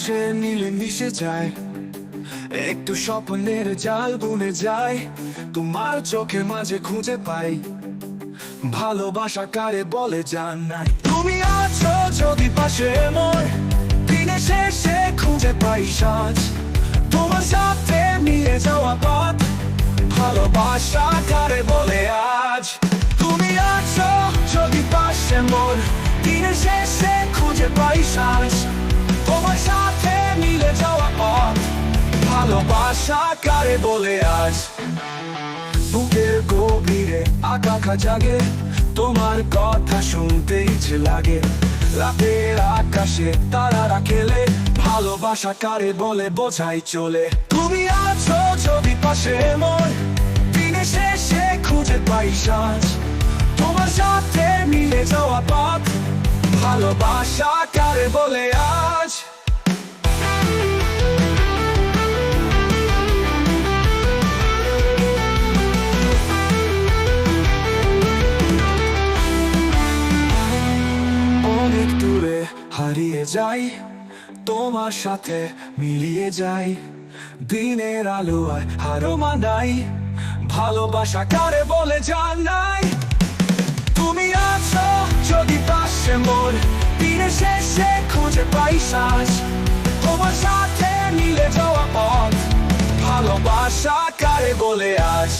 আকাশে নীলে মিশে যায়, একটু স্বপ্নের জাল বুনে যায়, তোমার চোখের মাঝে খুঁজে পাই ভালোবাসা কারে বলে জান নাই। তুমি আছো যদি পাশে মোর, দিনের শেষে খুঁজে পাই সাজ, তোমার সাথে মিলে যাওয়া পথ ভালোবাসা কারে বলে আজ। তুমি আছো যদি পাশে মোর, দিনের শেষে খুঁজে পাই সাজ, তোমার সাথে মিলে যাওয়া পথ ভালোবাসা কারে বলে আজ। বুকের গভীরে আকাঙ্ক্ষা জাগে, তোমার কথা শুনতে ইচ্ছে লাগে, রাতের আকাশে তারারা খেলে ভালোবাসা কারে বলে বোঝাই চলে। তুমি আছো যদি পাশে মোর, দিনের শেষে খুঁজে পাই সাজ, তোমার সাথে মিলে যাওয়া পথ ভালোবাসা কারে বলে আজ। অনেক দূরে হারিয়ে যাই, তোমার সাথে মিলিয়ে যাই, দিনের আলোয় হারো মানাই ভালোবাসা কারে বলে জান নাই। তুমি আছো যদি পাশে মোর, দিনের শেষে খুঁজে পাই সাজ, তোমার সাথে মিলে যাওয়া পথ ভালোবাসা কারে বলে আজ।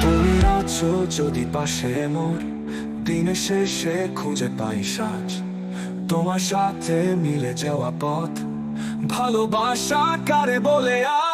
তুমি আছো যদি পাশে মোর, দিনের শেষে খুঁজে পাই সাজ, তোমার সাথে মিলে যাওয়া পথ ভালোবাসা কারে বলে আজ।